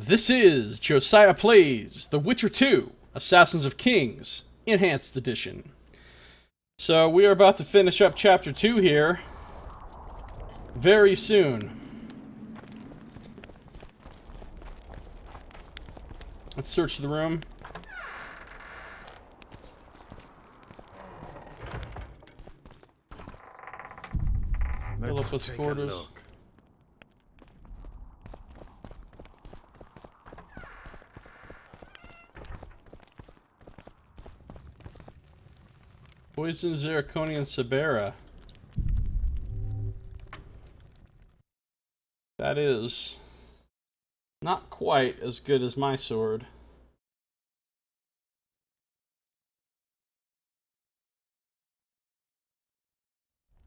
This is Josiah Plays The Witcher 2, Assassins of Kings, Enhanced Edition. So we are about to finish up Chapter 2 here. Very soon. Let's search the room. Let's take a look. Poison, Zirconian, Sabera. That is not quite as good as my sword.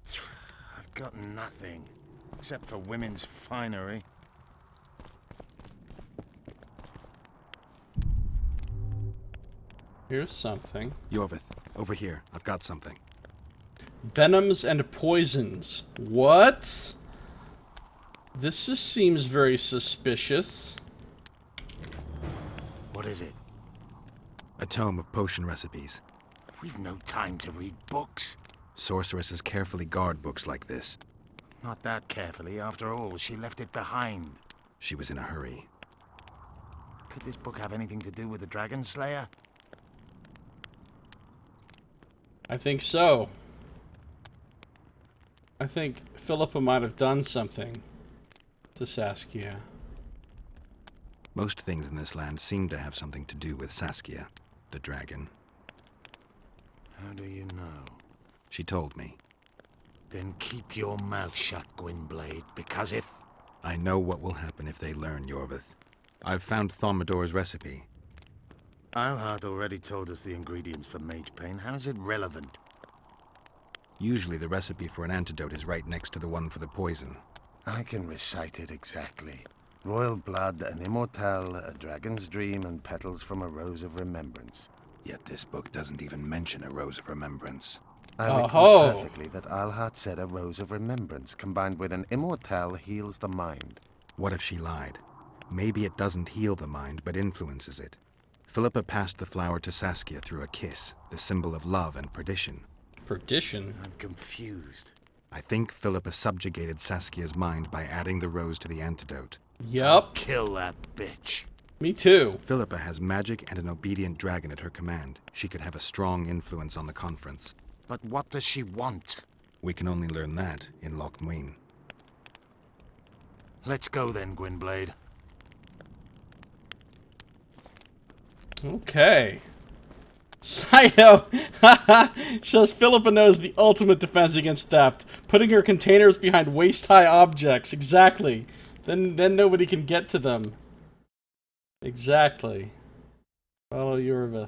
I've got nothing, except for women's finery. Here's something. Yorvith, over here. I've got something. Venoms and poisons. What? This just seems very suspicious. What is it? A tome of potion recipes. We've no time to read books. Sorceresses carefully guard books like this. Not that carefully. After all, she left it behind. She was in a hurry. Could this book have anything to do with the Dragon Slayer? I think so. I think Philippa might have done something to Saskia. Most things in this land seem to have something to do with Saskia, the dragon. How do you know? She told me. Then keep your mouth shut, Gwynblade, because if... I know what will happen if they learn, Yorvith. I've found Thaumadore's recipe. Eilhart already told us the ingredients for mage pain. How's it relevant? Usually the recipe for an antidote is right next to the one for the poison. I can recite it exactly. Royal blood, an immortal, a dragon's dream, and petals from a rose of remembrance. Yet this book doesn't even mention a rose of remembrance. I recall perfectly that Eilhart said a rose of remembrance combined with an immortal heals the mind. What if she lied? Maybe it doesn't heal the mind, but influences it. Philippa passed the flower to Saskia through a kiss, the symbol of love and perdition. Perdition? I'm confused. I think Philippa subjugated Saskia's mind by adding the rose to the antidote. Yup. Kill that bitch. Me too. Philippa has magic and an obedient dragon at her command. She could have a strong influence on the conference. But what does she want? We can only learn that in Loch Muin. Let's go then, Gwynblade. Okay. Saito says Philippa knows the ultimate defense against theft. Putting her containers behind waist-high objects. Exactly. Then nobody can get to them. Exactly. Follow Yorvith.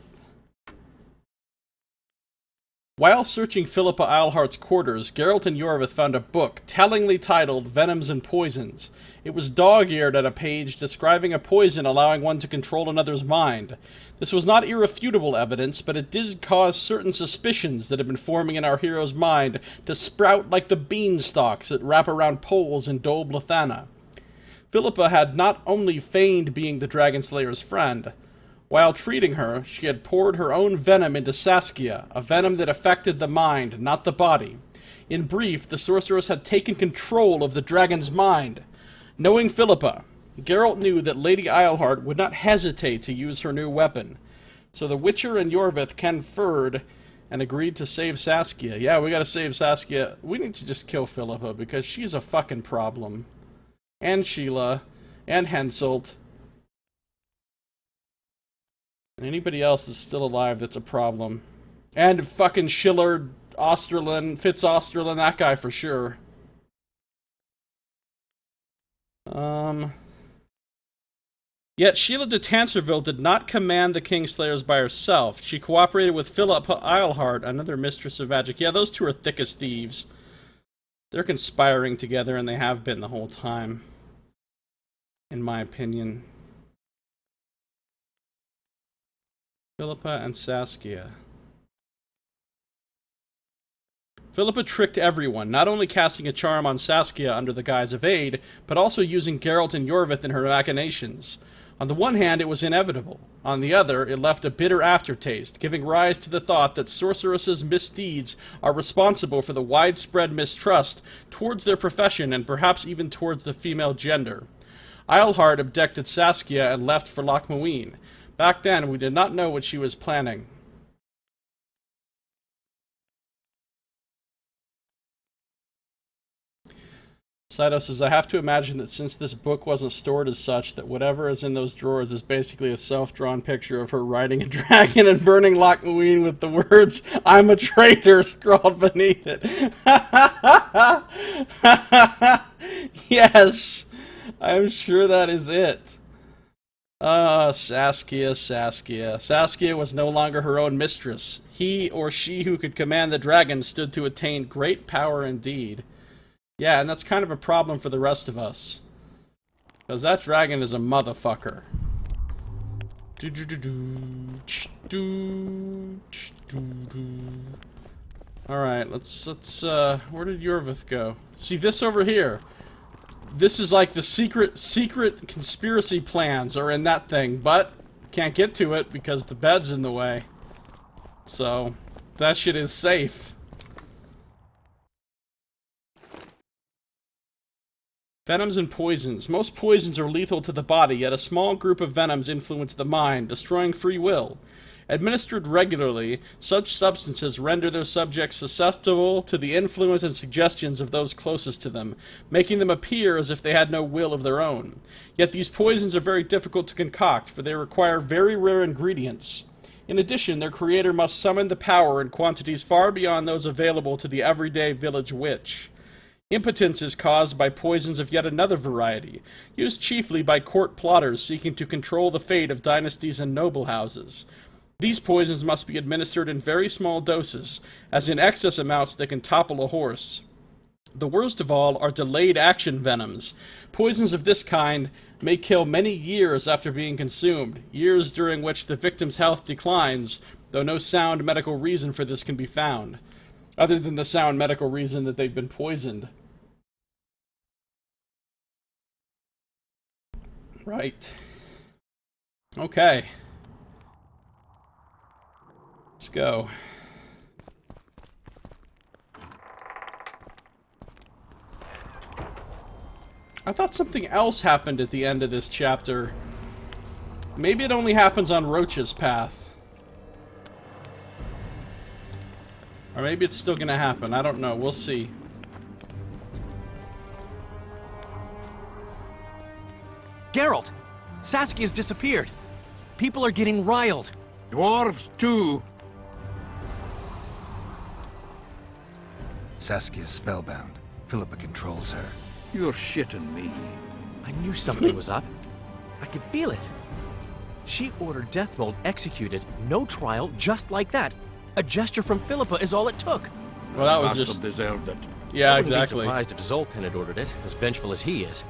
While searching Philippa Eilhart's quarters, Geralt and Yorvith found a book, tellingly titled Venoms and Poisons. It was dog-eared at a page describing a poison allowing one to control another's mind. This was not irrefutable evidence, but it did cause certain suspicions that had been forming in our hero's mind to sprout like the beanstalks that wrap around poles in Dol Blathanna. Philippa had not only feigned being the Dragon Slayer's friend. While treating her, she had poured her own venom into Saskia, a venom that affected the mind, not the body. In brief, the sorceress had taken control of the dragon's mind. Knowing Philippa, Geralt knew that Lady Eilhart would not hesitate to use her new weapon. So the Witcher and Yorvith conferred and agreed to save Saskia. Yeah, we gotta save Saskia. We need to just kill Philippa because she's a fucking problem. And Sheila. And Henselt. Anybody else is still alive that's a problem. And fucking Schiller, Osterlin, Fitz Osterlin, that guy for sure. Yet Sheila de Tanserville did not command the Kingslayers by herself. She cooperated with Philippa Eilhart, another mistress of magic. Yeah, those two are thick as thieves. They're conspiring together, and they have been the whole time. In my opinion. Philippa and Saskia. Philippa tricked everyone, not only casting a charm on Saskia under the guise of aid, but also using Geralt and Yorvith in her machinations. On the one hand, it was inevitable. On the other, it left a bitter aftertaste, giving rise to the thought that sorceresses' misdeeds are responsible for the widespread mistrust towards their profession and perhaps even towards the female gender. Eilhart abducted Saskia and left for Lochmuin. Back then, we did not know what she was planning. Saito says, I have to imagine that since this book wasn't stored as such, that whatever is in those drawers is basically a self-drawn picture of her riding a dragon and burning Lochmuin with the words, I'm a traitor, scrawled beneath it. Yes, I'm sure that is it. Saskia. Saskia was no longer her own mistress. He or she who could command the dragon stood to attain great power indeed. Yeah, and that's kind of a problem for the rest of us. Because that dragon is a motherfucker. Alright, let's, where did Yorvith go? See, this over here. This is like the secret conspiracy plans are in that thing, but can't get to it because the bed's in the way. So, that shit is safe. Venoms and poisons. Most poisons are lethal to the body, yet a small group of venoms influence the mind, destroying free will. Administered regularly, such substances render their subjects susceptible to the influence and suggestions of those closest to them, making them appear as if they had no will of their own. Yet these poisons are very difficult to concoct, for they require very rare ingredients. In addition, their creator must summon the power in quantities far beyond those available to the everyday village witch. Impotence is caused by poisons of yet another variety, used chiefly by court plotters seeking to control the fate of dynasties and noble houses. These poisons must be administered in very small doses, as in excess amounts that can topple a horse. The worst of all are delayed action venoms. Poisons of this kind may kill many years after being consumed, years during which the victim's health declines, though no sound medical reason for this can be found. Other than the sound medical reason that they've been poisoned. Right. Okay. Let's go. I thought something else happened at the end of this chapter. Maybe it only happens on Roach's path. Or maybe it's still gonna happen. I don't know. We'll see. Geralt! Saskia's disappeared. People are getting riled. Dwarves, too. Saskia's spellbound. Philippa controls her. You're shitting me. I knew something was up. I could feel it. She ordered Deathmold executed, no trial, just like that. A gesture from Philippa is all it took. Well, that was Must just... have deserved it. Yeah, I wouldn't exactly. be surprised if Zoltan had ordered it, as vengeful as he is.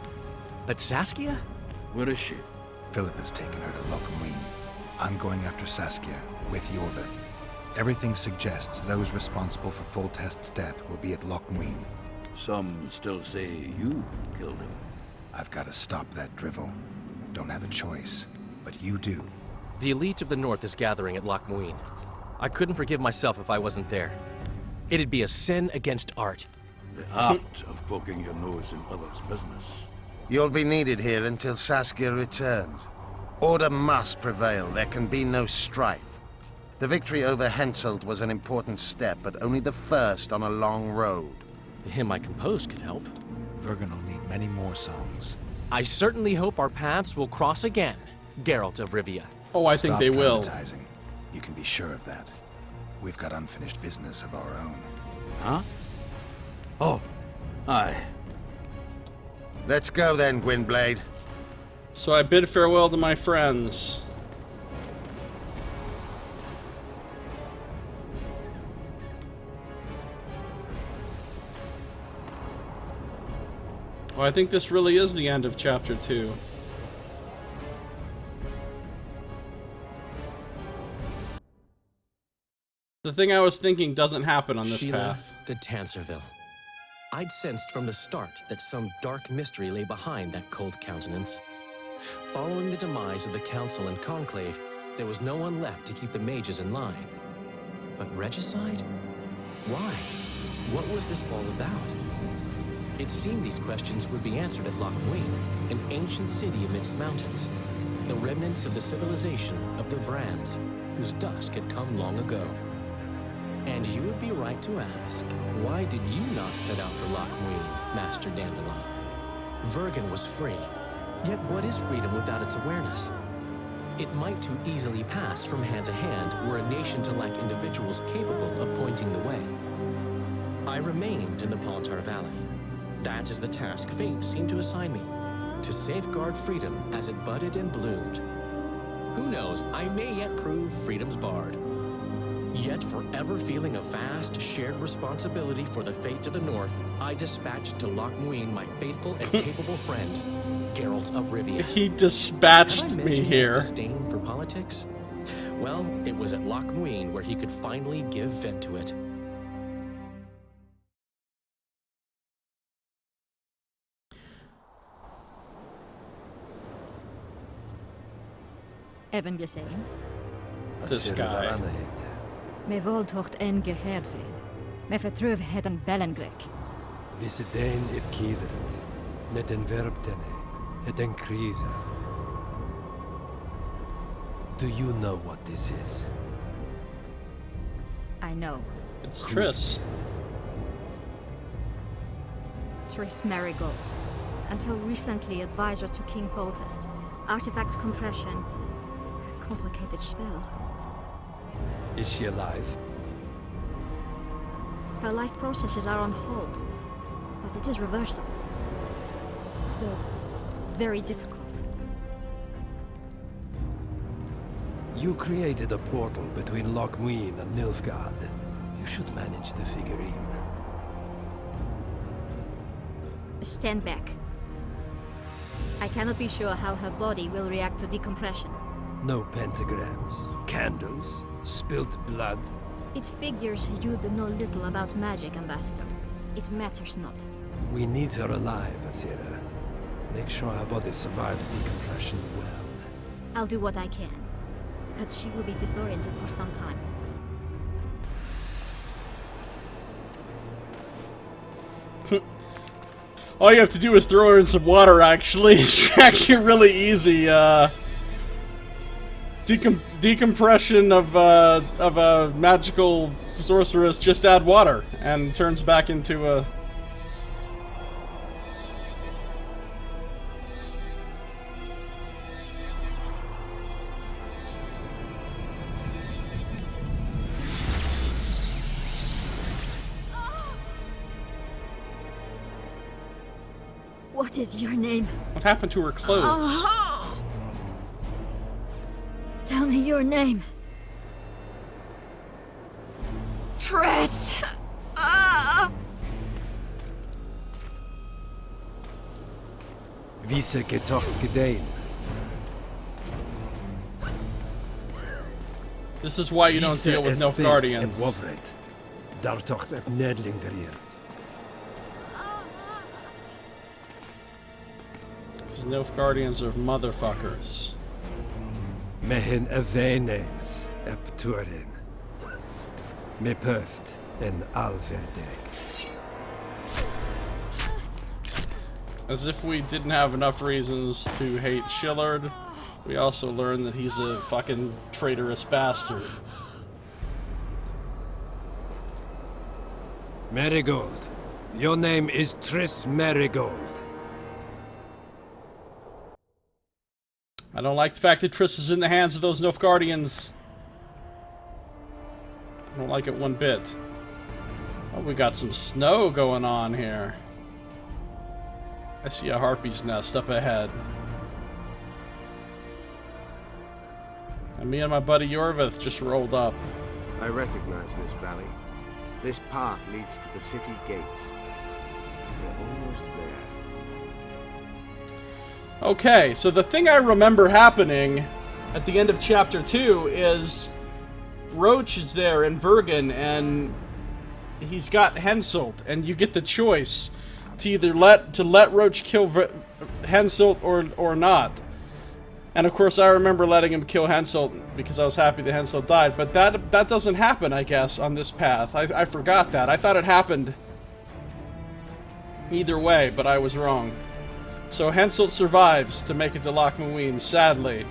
But Saskia? Where is she? Philippa's taken her to Lochmuin. I'm going after Saskia, with Yorvith. Everything suggests those responsible for Foltest's death will be at Lochmuin. Some still say you killed him. I've got to stop that drivel. Don't have a choice, but you do. The elite of the North is gathering at Lochmuin. I couldn't forgive myself if I wasn't there. It'd be a sin against art. The art of poking your nose in others' business. You'll be needed here until Saskia returns. Order must prevail. There can be no strife. The victory over Henselt was an important step, but only the first on a long road. The hymn I composed could help. Vergen will need many more songs. I certainly hope our paths will cross again, Geralt of Rivia. Oh, I think Stop they will. dramatizing. You can be sure of that. We've got unfinished business of our own. Huh? Oh, aye. Let's go then, Gwynblade. So I bid farewell to my friends. Well, I think this really is the end of Chapter 2. The thing I was thinking doesn't happen on this Sheila path. de Tanserville. I'd sensed from the start that some dark mystery lay behind that cold countenance. Following the demise of the Council and Conclave, there was no one left to keep the mages in line. But regicide? Why? What was this all about? It seemed these questions would be answered at Quen, an ancient city amidst mountains, the remnants of the civilization of the Vrans, whose dusk had come long ago. And you would be right to ask, why did you not set out for Quen, Master Dandelion? Vergen was free, yet what is freedom without its awareness? It might too easily pass from hand to hand were a nation to lack individuals capable of pointing the way. I remained in the Paltar Valley. That is the task fate seemed to assign me, to safeguard freedom as it budded and bloomed. Who knows, I may yet prove freedom's bard. Yet forever feeling a vast, shared responsibility for the fate of the North, I dispatched to Quen my faithful and capable friend, Geralt of Rivia. He dispatched Have I me mentioned here. his disdain for politics? Well, it was at Quen where he could finally give vent to it. Even gezien, This guy. me voltocht en gegeerd veel. Me vertrouwen het een bellengrek. Vi sedein et kieseret, net en verbtene, et en krise. Do you know what this is? I know. It's Triss. Triss Marigold. Until recently advisor to King Foltest. Artifact compression. Complicated spell. Is she alive? Her life processes are on hold. But it is reversible. Though very difficult. You created a portal between Quen and Nilfgaard. You should manage the figurine. Stand back. I cannot be sure how her body will react to decompression. No pentagrams, candles, spilt blood. It figures you know little about magic, Ambassador. It matters not. We need her alive, Asira. Make sure her body survives decompression well. I'll do what I can. But she will be disoriented for some time. All you have to do is throw her in some water, actually. It's actually really easy. Decompression of a magical sorceress, just add water, and turns back into a... What is your name? What happened to her clothes? Tell me your name. Triss! Vise getocht gedein. This is why you don't deal with Nilfgaardians. En Wovred. Daar tocht het nedling erin. Because Nilfgaardians are motherfuckers. Mehen eveneens ep turin. Me puft en alverdeg. As if we didn't have enough reasons to hate Shillard, we also learned that he's a fucking traitorous bastard. Marigold. Your name is Triss Marigold. I don't like the fact that Triss is in the hands of those Nilfgaardians. I don't like it one bit. Oh, we got some snow going on here. I see a harpy's nest up ahead. And me and my buddy Yorvith just rolled up. I recognize this valley. This path leads to the city gates. We're almost there. Okay, so the thing I remember happening at the end of Chapter 2 is Roach is there in Vergen, and he's got Henselt, and you get the choice to either let Roach kill Henselt or not. And of course, I remember letting him kill Hensel because I was happy that Hensel died. But that doesn't happen, I guess, on this path. I forgot that. I thought it happened either way, but I was wrong. So Hensel survives to make it to Loch Muin, sadly.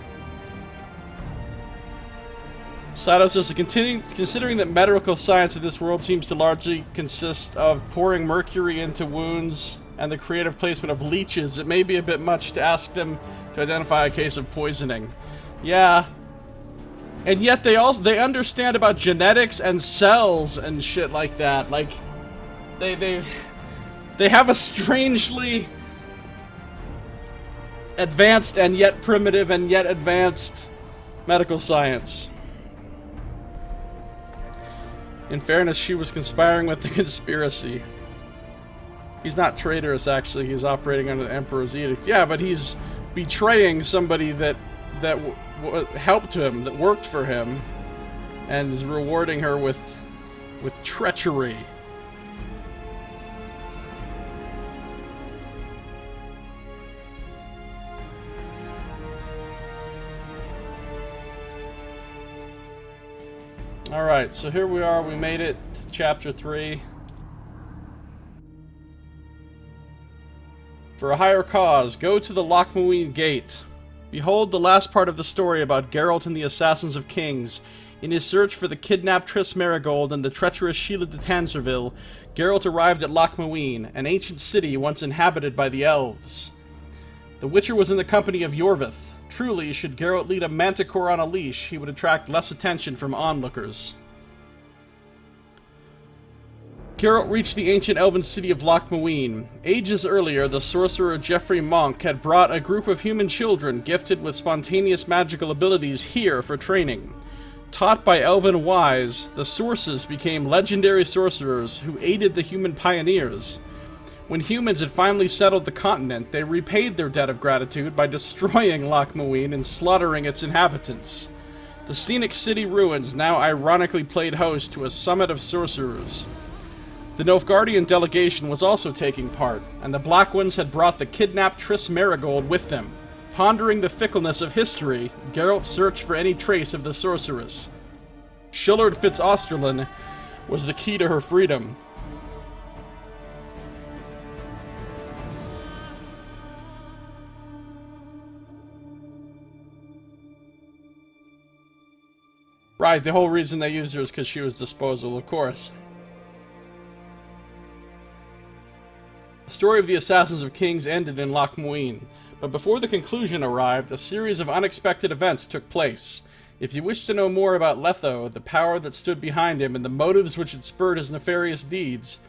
Sato says, considering that medical science in this world seems to largely consist of pouring mercury into wounds and the creative placement of leeches, it may be a bit much to ask them to identify a case of poisoning. Yeah. And yet they understand about genetics and cells and shit like that. Like, they have a strangely advanced and yet primitive and yet advanced medical science. In fairness, she was conspiring with the conspiracy. He's not traitorous, actually. He's operating under the Emperor's edict. Yeah, but he's betraying somebody that helped him, that worked for him, and is rewarding her with treachery. Alright, so here we are. We made it to Chapter 3. For a higher cause, go to the Loch Muin Gate. Behold the last part of the story about Geralt and the Assassins of Kings. In his search for the kidnapped Triss Merigold and the treacherous Sheila de Tanserville, Geralt arrived at Loch Muin, an ancient city once inhabited by the elves. The Witcher was in the company of Yorvith. Truly, should Geralt lead a manticore on a leash, he would attract less attention from onlookers. Geralt reached the ancient elven city of Loch Muin. Ages earlier, the sorcerer Geoffrey Monk had brought a group of human children gifted with spontaneous magical abilities here for training. Taught by elven wise, the Sources became legendary sorcerers who aided the human pioneers. When humans had finally settled the continent, they repaid their debt of gratitude by destroying Loch Muin and slaughtering its inhabitants. The scenic city ruins now ironically played host to a summit of sorcerers. The Nilfgaardian delegation was also taking part, and the Black Ones had brought the kidnapped Triss Merigold with them. Pondering the fickleness of history, Geralt searched for any trace of the sorceress. Shillard Fitz-Osterlin was the key to her freedom. Right, the whole reason they used her is because she was disposable, of course. The story of the Assassins of Kings ended in Loch Muin, but before the conclusion arrived, a series of unexpected events took place. If you wish to know more about Letho, the power that stood behind him, and the motives which had spurred his nefarious deeds,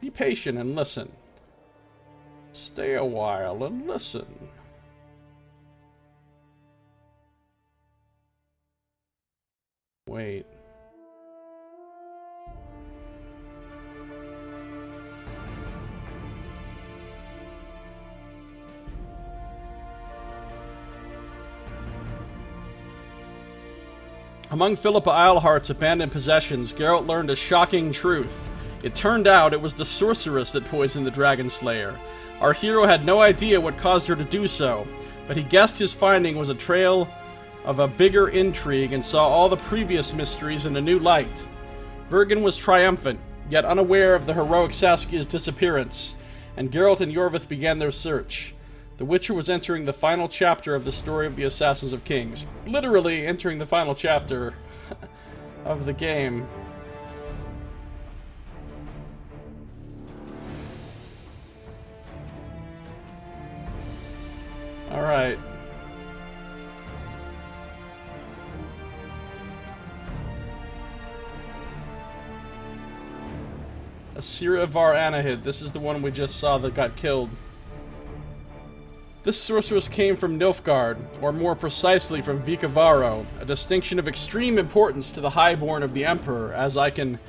be patient and listen. Stay a while and listen. Wait. Among Philippa Eilhart's abandoned possessions, Geralt learned a shocking truth. It turned out it was the sorceress that poisoned the Dragon Slayer. Our hero had no idea what caused her to do so, but he guessed his finding was a trail of a bigger intrigue and saw all the previous mysteries in a new light. Bergen was triumphant, yet unaware of the heroic Saskia's disappearance, and Geralt and Yorvith began their search. The Witcher was entering the final chapter of the story of the Assassins of Kings. Literally entering the final chapter of the game. Alright. Asira Var Anahid. This is the one we just saw that got killed. This sorceress came from Nilfgaard, or more precisely from Vikavaro, a distinction of extreme importance to the Highborn of the Empire, as I can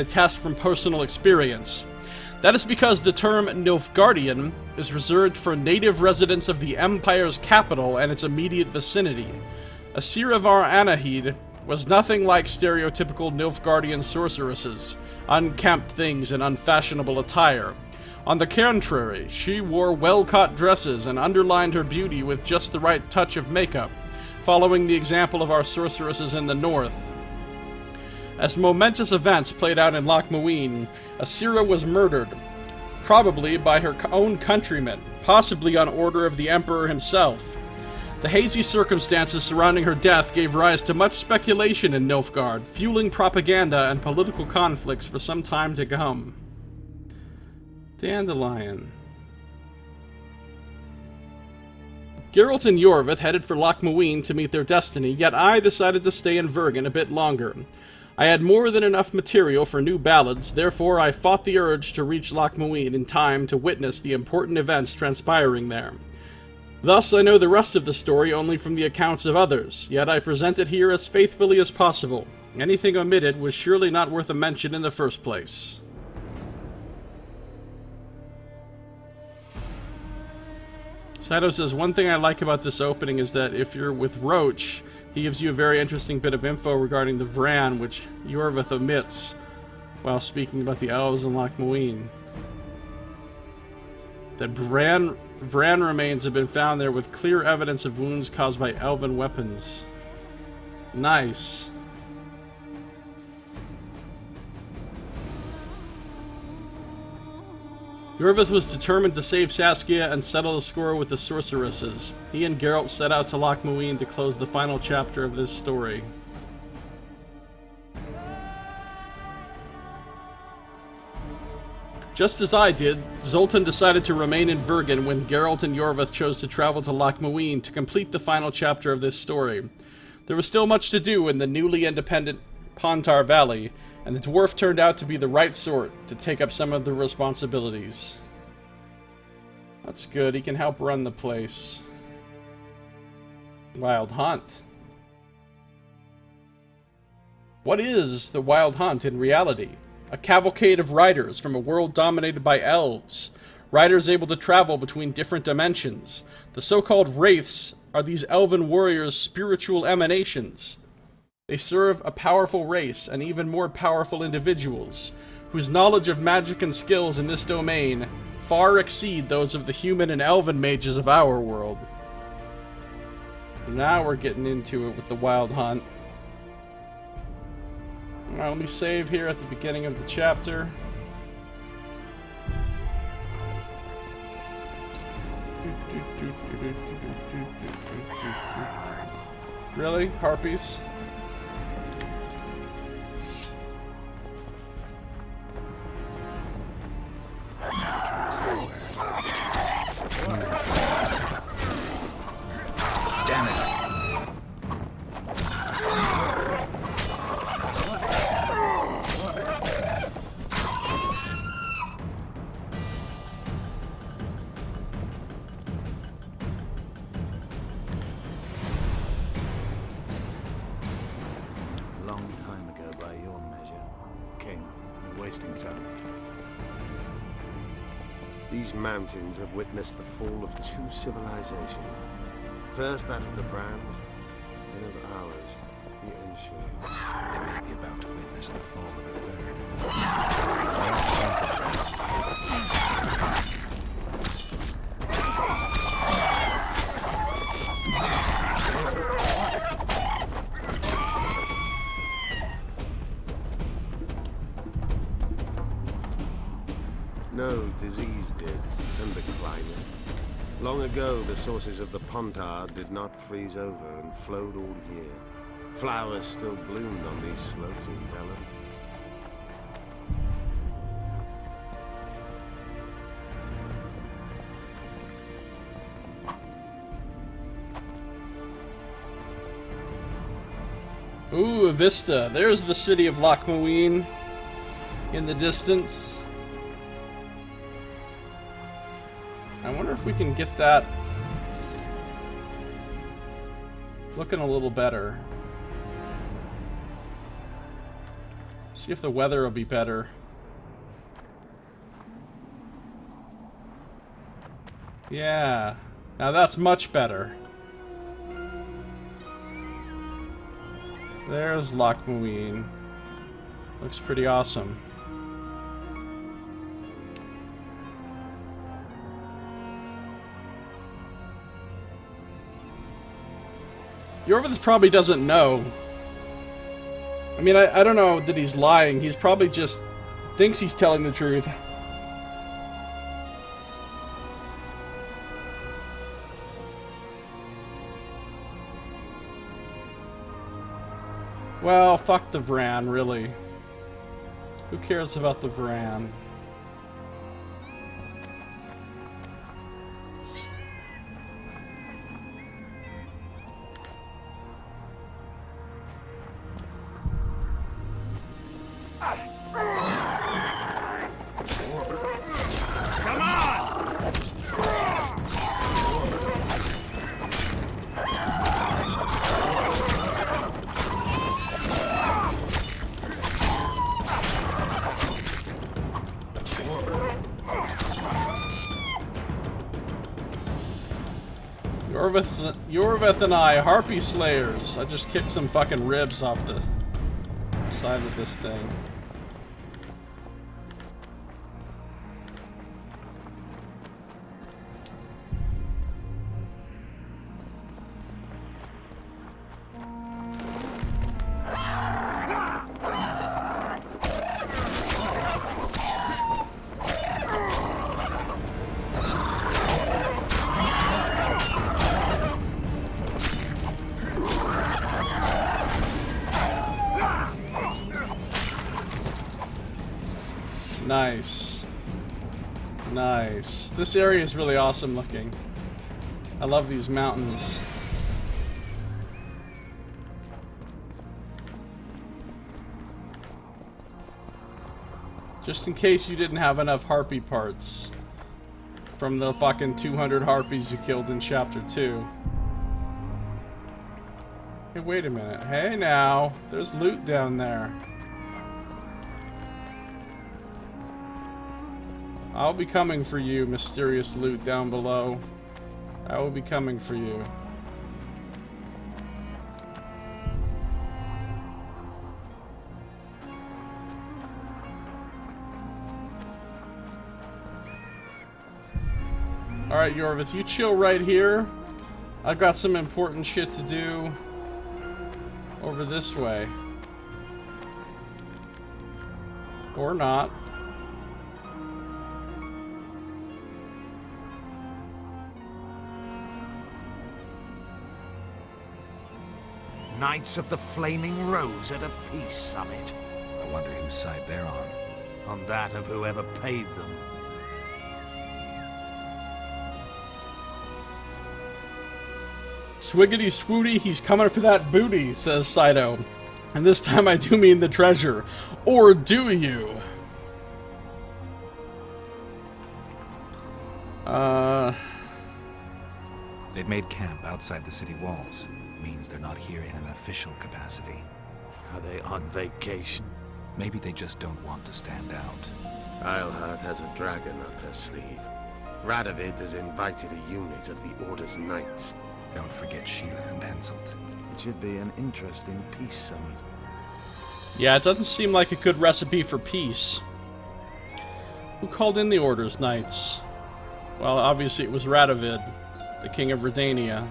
attest from personal experience. That is because the term Nilfgaardian is reserved for native residents of the Empire's capital and its immediate vicinity. Asira Var Anahid was nothing like stereotypical Nilfgaardian sorceresses, unkempt things in unfashionable attire. On the contrary, she wore well-cut dresses and underlined her beauty with just the right touch of makeup, following the example of our sorceresses in the north. As momentous events played out in Loch Muine, Asira was murdered, probably by her own countrymen, possibly on order of the Emperor himself. The hazy circumstances surrounding her death gave rise to much speculation in Nilfgaard, fueling propaganda and political conflicts for some time to come. Dandelion. Geralt and Yorvith headed for Loch Muine to meet their destiny, yet I decided to stay in Vergen a bit longer. I had more than enough material for new ballads, therefore I fought the urge to reach Loch Muine in time to witness the important events transpiring there. Thus I know the rest of the story only from the accounts of others, yet I present it here as faithfully as possible. Anything omitted was surely not worth a mention in the first place. Sato says, one thing I like about this opening is that if you're with Roach, he gives you a very interesting bit of info regarding the Vran, which Yorvith omits while speaking about the elves in Loch Muine. That Vran remains have been found there with clear evidence of wounds caused by elven weapons. Nice. Yorvith was determined to save Saskia and settle the score with the sorceresses. He and Geralt set out to Loch Muine to close the final chapter of this story. Just as I did, Zoltan decided to remain in Vergen when Geralt and Yorvith chose to travel to Loch Muine to complete the final chapter of this story. There was still much to do in the newly independent Pontar Valley, and the dwarf turned out to be the right sort to take up some of the responsibilities. That's good, he can help run the place. Wild Hunt. What is the Wild Hunt in reality? A cavalcade of riders from a world dominated by elves. Riders able to travel between different dimensions. The so-called wraiths are these elven warriors' spiritual emanations. They serve a powerful race and even more powerful individuals, whose knowledge of magic and skills in this domain far exceed those of the human and elven mages of our world. Now we're getting into it with the Wild Hunt. Alright, let me save here at the beginning of the chapter. Really? Harpies? Damn it. Long time ago by your measure. King, you're wasting time. These mountains have witnessed the fall of two civilizations. First that of the Vrans, then of ours, the Ensure. They may be about to witness the fall of a third. No, disease did, and the climate. Long ago, the sources of the Pontar did not freeze over and flowed all year. Flowers still bloomed on these slopes in Velen. Ooh, a vista. There's the city of Loch Muine in the distance. I wonder if we can get that looking a little better. See if the weather will be better. Yeah, now that's much better. There's Loch Muine. Looks pretty awesome. Yorvith probably doesn't know. I mean, I don't know that he's lying. He's probably just thinks he's telling the truth. Well, fuck the Vran, really. Who cares about the Vran? Yorvith and I, Harpy Slayers. I just kicked some fucking ribs off the side of this thing. Nice. Nice. This area is really awesome looking. I love these mountains. Just in case you didn't have enough harpy parts from the fucking 200 harpies you killed in chapter 2. Hey, wait a minute. Hey now, there's loot down there. I'll be coming for you, mysterious loot down below. I will be coming for you. Alright, Yorvith, you chill right here. I've got some important shit to do over this way. Or not. Knights of the Flaming Rose at a peace summit. I wonder whose side they're on. On that of whoever paid them. Swiggity swooty, he's coming for that booty, says Saito. And this time I do mean the treasure. Or do you? They've made camp outside the city walls. Means they're not here in an official capacity. Are they on vacation? Maybe they just don't want to stand out. Eilhart has a dragon up her sleeve. Radovid has invited a unit of the Order's Knights. Don't forget Sheila and Henselt. It should be an interesting peace summit. Yeah, it doesn't seem like a good recipe for peace. Who called in the Order's Knights? Well, obviously it was Radovid, the King of Redania.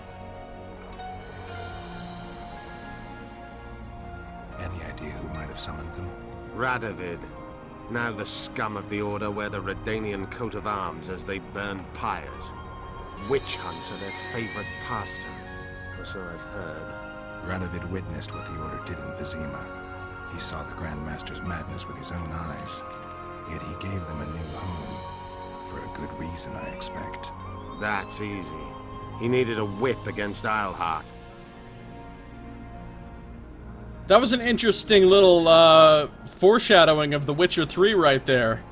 Any idea who might have summoned them? Radovid. Now the scum of the Order wear the Redanian coat of arms as they burn pyres. Witch hunts are their favorite pastime, or so I've heard. Radovid witnessed what the Order did in Vizima. He saw the Grand Master's madness with his own eyes. Yet he gave them a new home. For a good reason, I expect. That's easy. He needed a whip against Eilhart. That was an interesting little foreshadowing of The Witcher 3 right there.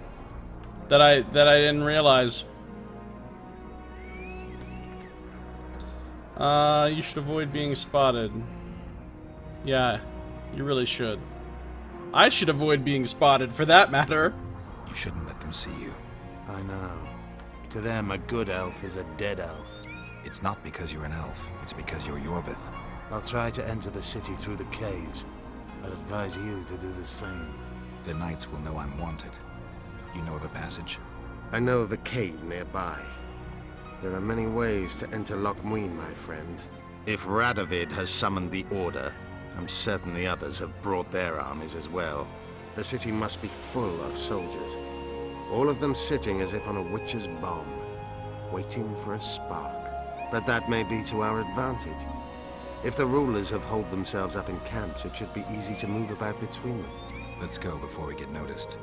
That I didn't realize. You should avoid being spotted. Yeah, you really should. I should avoid being spotted, for that matter. You shouldn't let them see you. I know. To them, a good elf is a dead elf. It's not because you're an elf. It's because you're Yorvith. I'll try to enter the city through the caves. I'd advise you to do the same. The knights will know I'm wanted. You know of a passage? I know of a cave nearby. There are many ways to enter Loch Muin, my friend. If Radovid has summoned the Order, I'm certain the others have brought their armies as well. The city must be full of soldiers. All of them sitting as if on a witch's bomb, waiting for a spark. But that may be to our advantage. If the rulers have holed themselves up in camps, it should be easy to move about between them. Let's go before we get noticed.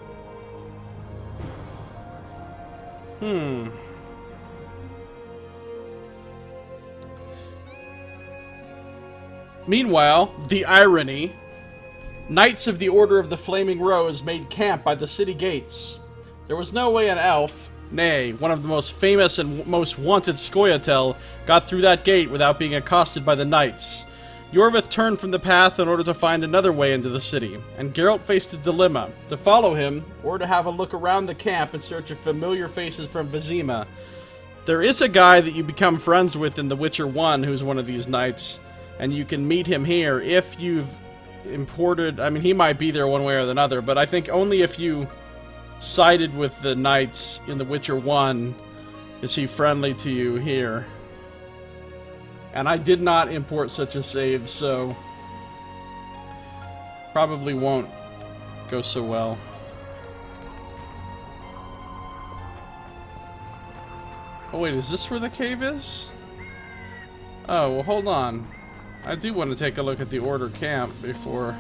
Meanwhile, the irony. Knights of the Order of the Flaming Rose made camp by the city gates. There was no way an elf, nay, one of the most famous and most wanted Scoia'tael, got through that gate without being accosted by the knights. Yorvith turned from the path in order to find another way into the city, and Geralt faced a dilemma: to follow him, or to have a look around the camp in search of familiar faces from Vizima. There is a guy that you become friends with in The Witcher 1 who's one of these knights, and you can meet him here if you've imported... I mean, he might be there one way or another, but I think only if you sided with the knights in The Witcher 1 is he friendly to you here. And I did not import such a save, so probably won't go so well. Oh wait, is this where the cave is? Oh, well hold on. I do want to take a look at the Order camp before...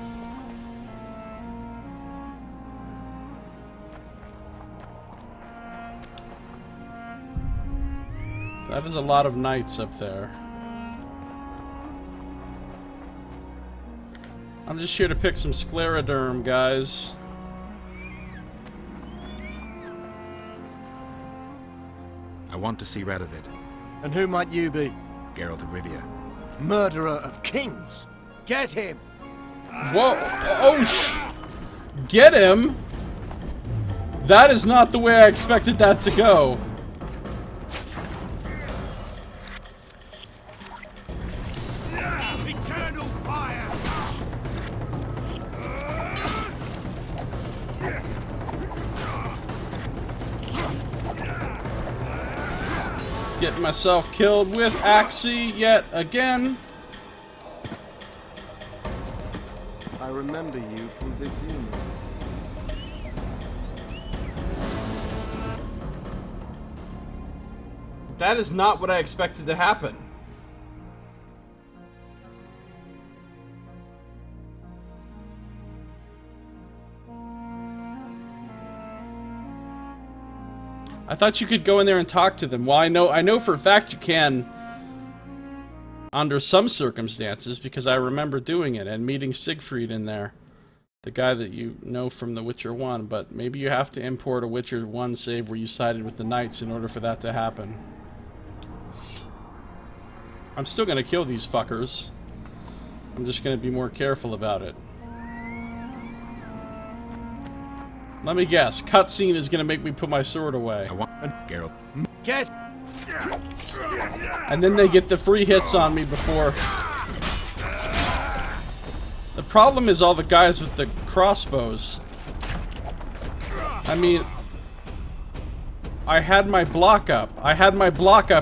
That is a lot of knights up there. I'm just here to pick some scleroderm, guys. I want to see Radovid. And who might you be? Geralt of Rivia. Murderer of kings! Get him! Whoa! Get him? That is not the way I expected that to go. Eternal fire! Getting myself killed with Axii yet again. I remember you from Vizima. That is not what I expected to happen. I thought you could go in there and talk to them. Well, I know for a fact you can under some circumstances, because I remember doing it and meeting Siegfried in there. The guy that you know from The Witcher 1, but maybe you have to import a Witcher 1 save where you sided with the knights in order for that to happen. I'm still gonna kill these fuckers. I'm just gonna be more careful about it. Let me guess, cutscene is gonna make me put my sword away. I want Geralt. Get! And then they get the free hits on me before. The problem is all the guys with the crossbows. I mean, I had my block up.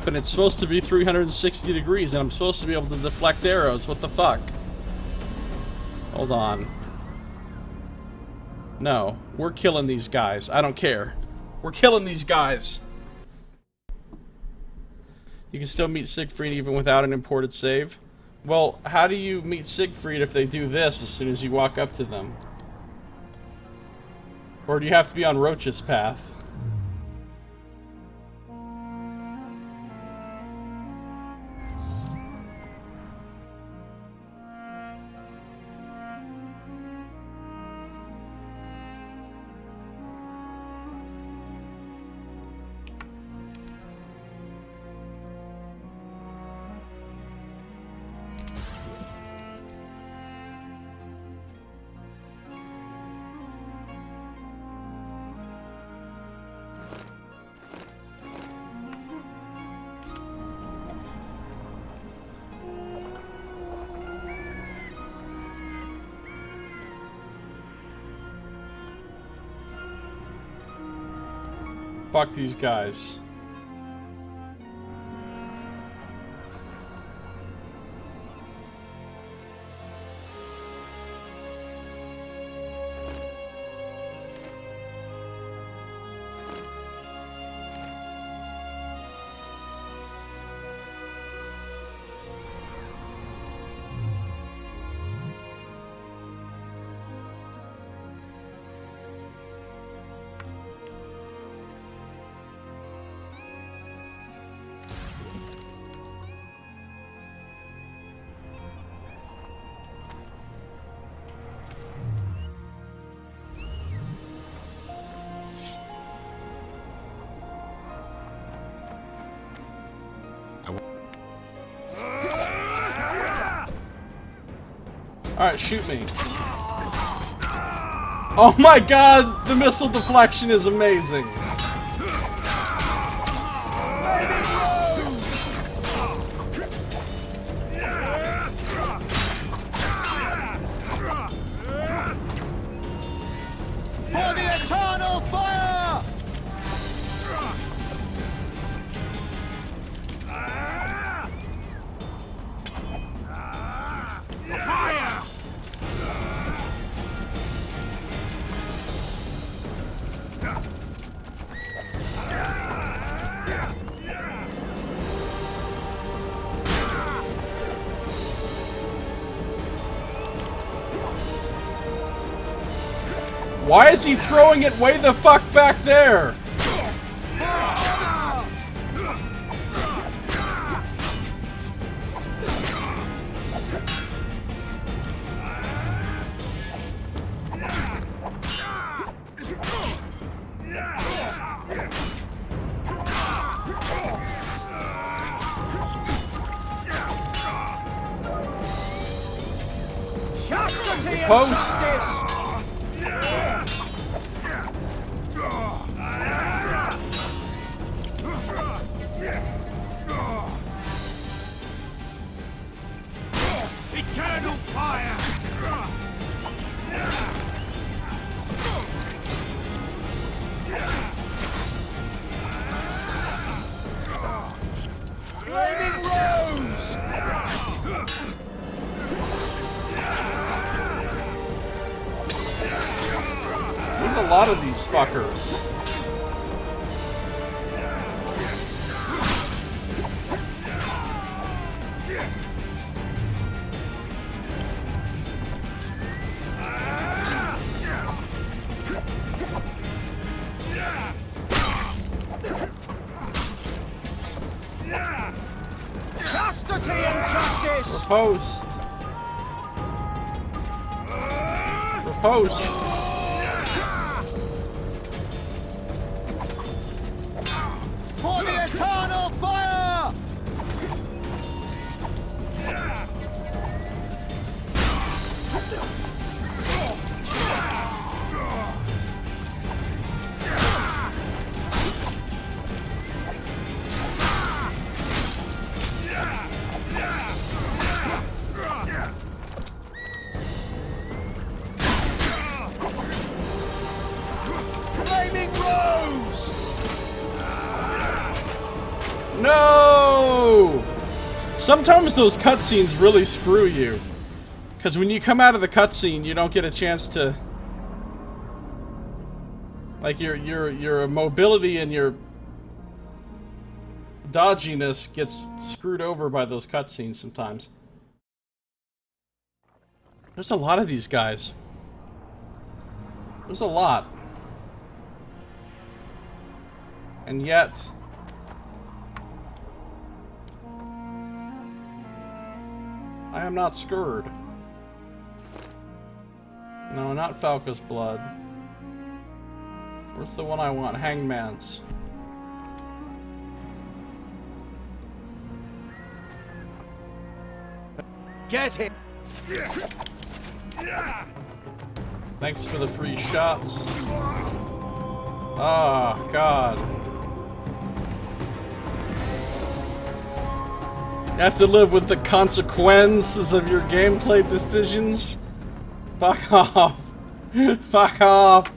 And it's supposed to be 360 degrees and I'm supposed to be able to deflect arrows. What the fuck? Hold on. No, we're killing these guys. I don't care. We're killing these guys. You can still meet Siegfried even without an imported save. Well, how do you meet Siegfried if they do this as soon as you walk up to them? Or do you have to be on Roach's path? Fuck these guys. Alright, shoot me. Oh my god, the missile deflection is amazing. For the eternal fire! Fire! Why is he throwing it way the fuck back there? Chastity and Post. justice! Eternal fire! Flaming rose! There's a lot of these fuckers. Chastity and justice! Riposte. Riposte. For the eternal fire! Flaming rose! No! Sometimes those cutscenes really screw you. Because when you come out of the cutscene, you don't get a chance to... Like, your mobility and your dodginess gets screwed over by those cutscenes sometimes. There's a lot of these guys. There's a lot. And yet... I am not scared. No, not Falca's blood. Where's the one I want? Hangman's. Get him! Thanks for the free shots. Ah, God. You have to live with the consequences of your gameplay decisions? Fuck off. Fuck off.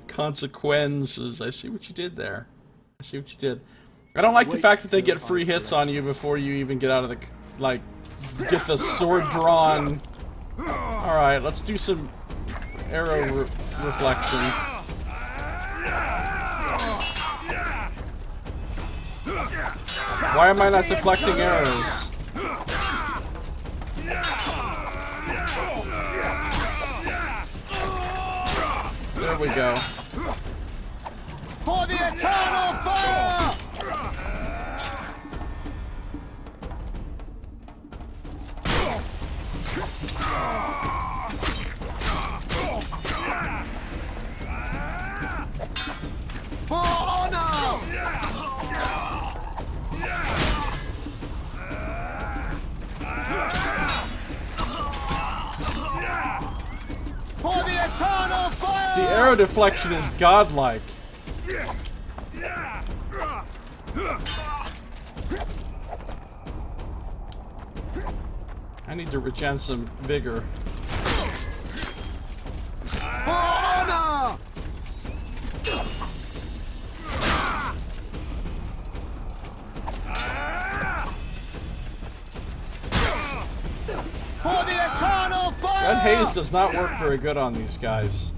Consequences. I see what you did there. I see what you did. I don't like the fact that they get free hits on you before you even get out of the... Like, get the sword drawn. Alright, let's do some arrow reflection. Why am I not deflecting arrows? There we go. For the eternal fire! For honor! arrow deflection is godlike. I need to regen some vigor. Red haze does not work very good on these guys.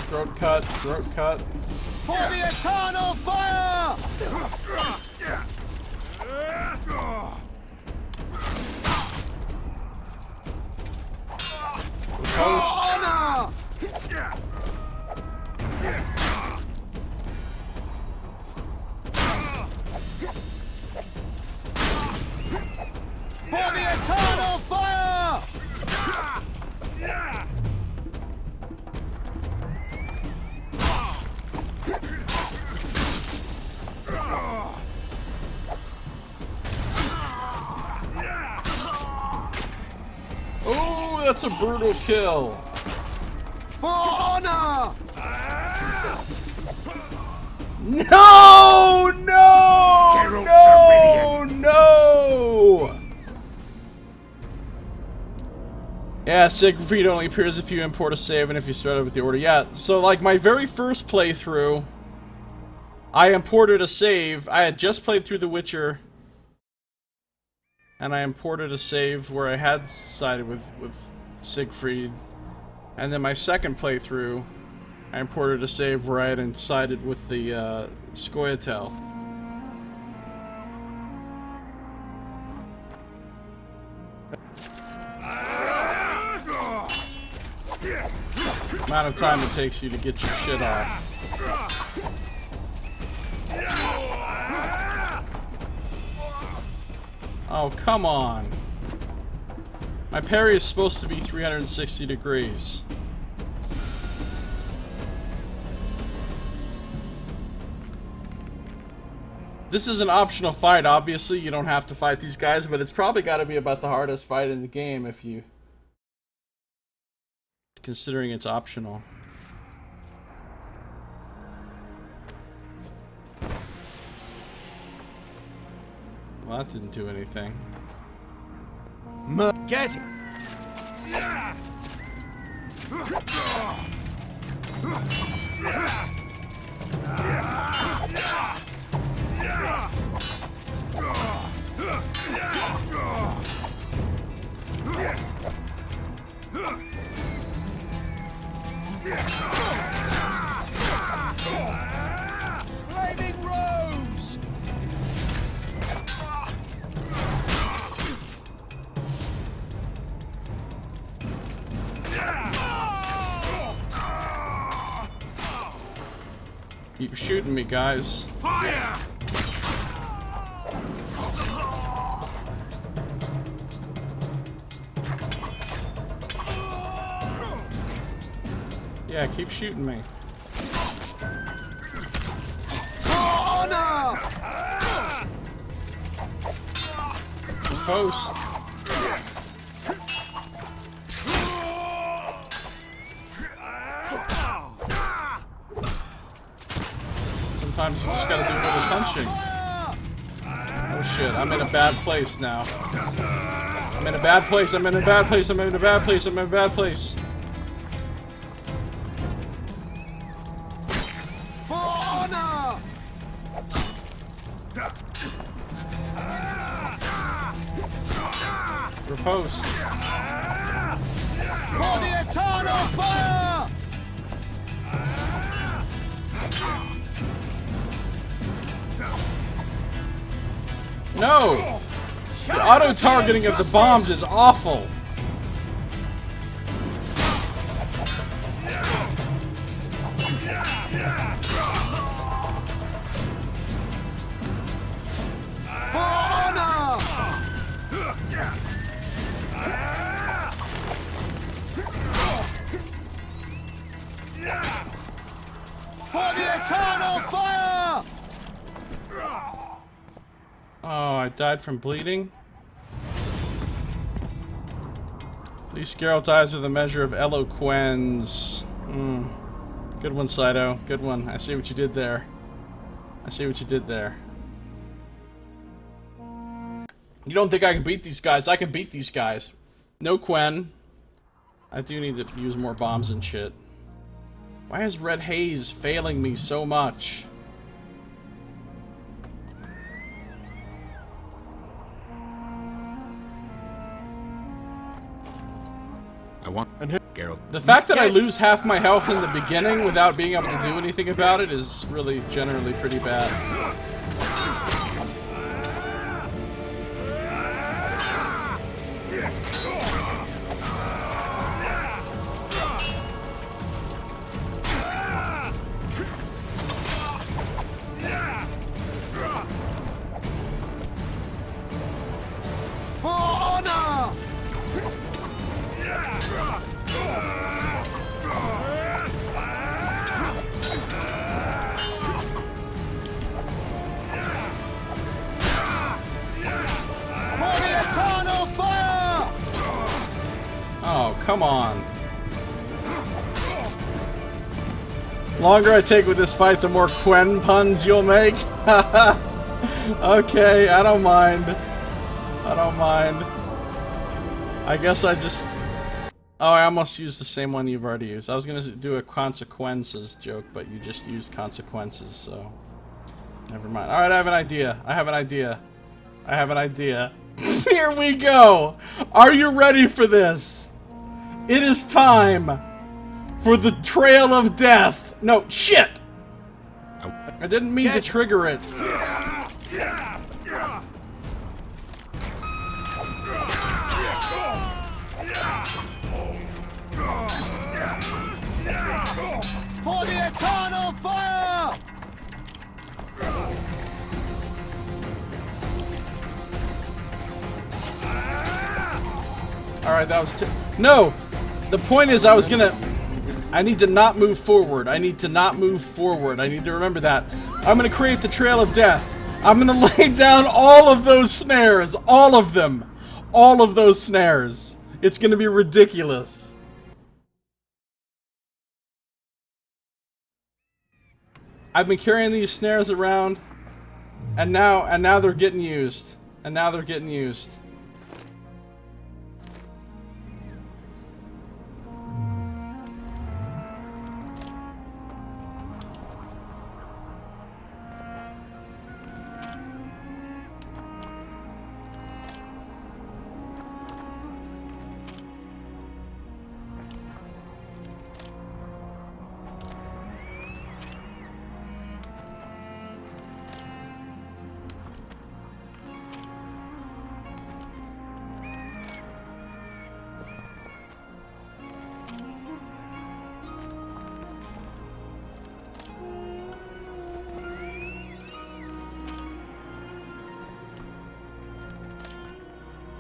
Throat cut, throat cut. For the eternal fire! Honor! For the eternal fire! Oh, that's a brutal kill. For honor! No! No! No! No! Yeah, Siegfried only appears if you import a save and if you start it with the order. Yeah, so like my very first playthrough, I imported a save. I had just played through The Witcher, and I imported a save where I had sided with Siegfried. And then my second playthrough, I imported a save where I had sided with the Scoia'tael. Amount of time it takes you to get your shit off. Oh, come on. My parry is supposed to be 360 degrees. This is an optional fight, obviously. You don't have to fight these guys, but it's probably got to be about the hardest fight in the game if you... considering it's optional. Well, that didn't do anything. Get it! Flaming Rose! Keep shooting me, guys. Fire! Yeah, keep shooting me. Honor! Post. Sometimes you just gotta do a little punching. Oh shit, I'm in a bad place now. I'm in a bad place, I'm in a bad place, I'm in a bad place, I'm in a bad place. Riposte. For the eternal fire! No! The auto-targeting of the bombs is awful. I died from bleeding. At least Geralt dies with a measure of eloquence. Good one, Saito. Good one. I see what you did there. I see what you did there. You don't think I can beat these guys? I can beat these guys. No Quen. I do need to use more bombs and shit. Why is Red Haze failing me so much? I want Geralt. The fact that I lose half my health in the beginning without being able to do anything about it is really generally pretty bad. Oh, come on. The longer I take with this fight, the more Quen puns you'll make. Okay, I don't mind. I don't mind. I guess I just... Oh, I almost used the same one you've already used. I was gonna do a consequences joke, but you just used consequences, so... Never mind. Alright, I have an idea. I have an idea. I have an idea. Here we go! Are you ready for this? It is time for the Trail of Death. No, shit! I didn't mean to trigger it. For the eternal fire! Alright, that was no! The point is I was gonna... I need to not move forward. I need to not move forward. I need to remember that. I'm gonna create the Trail of Death. I'm gonna lay down all of those snares. All of them. All of those snares. It's gonna be ridiculous. I've been carrying these snares around, and now they're getting used. And now they're getting used.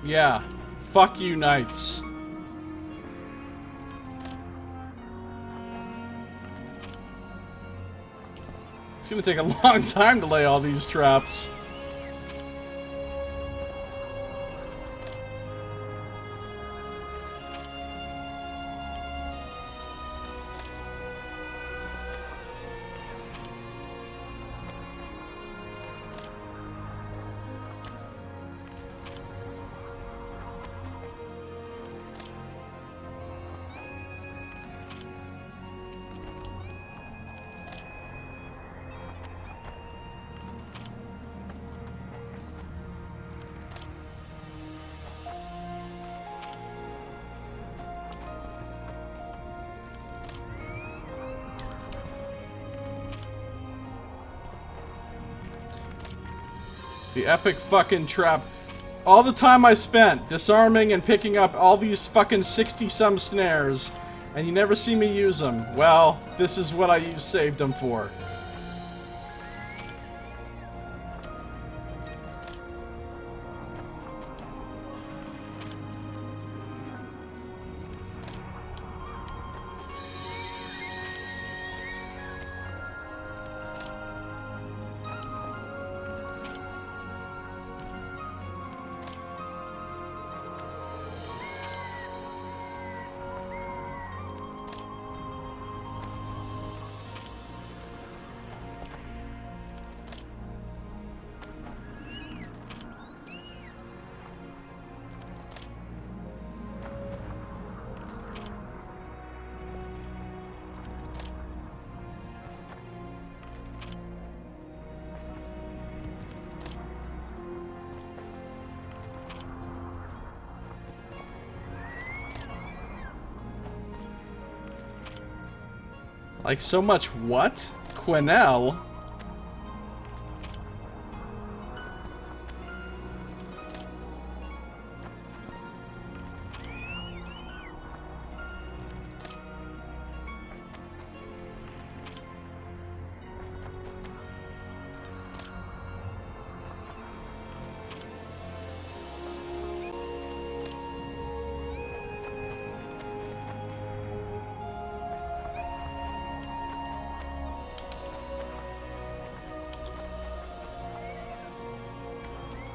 Yeah. Fuck you, knights. It's gonna take a long time to lay all these traps. The epic fucking trap. All the time I spent disarming and picking up all these fucking 60-some snares, and you never see me use them. Well, this is what I saved them for. Like so much what? Quenelle?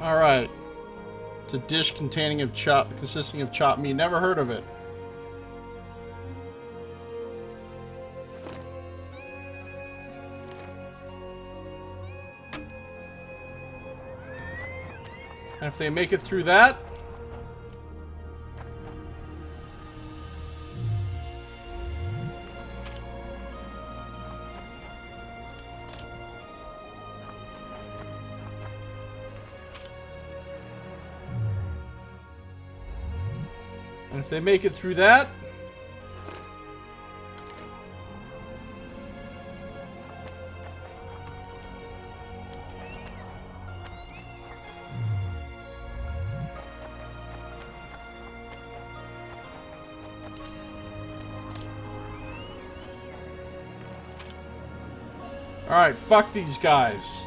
Alright. It's a dish consisting of chopped meat. Never heard of it. And if they make it through that... And if they make it through that... Alright, fuck these guys.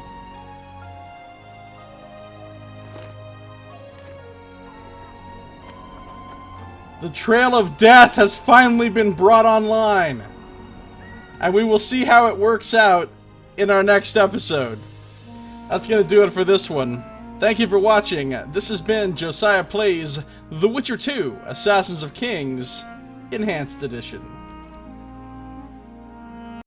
The Trail of Death has finally been brought online. And we will see how it works out in our next episode. That's going to do it for this one. Thank you for watching. This has been Josiah Plays The Witcher 2: Assassins of Kings Enhanced Edition.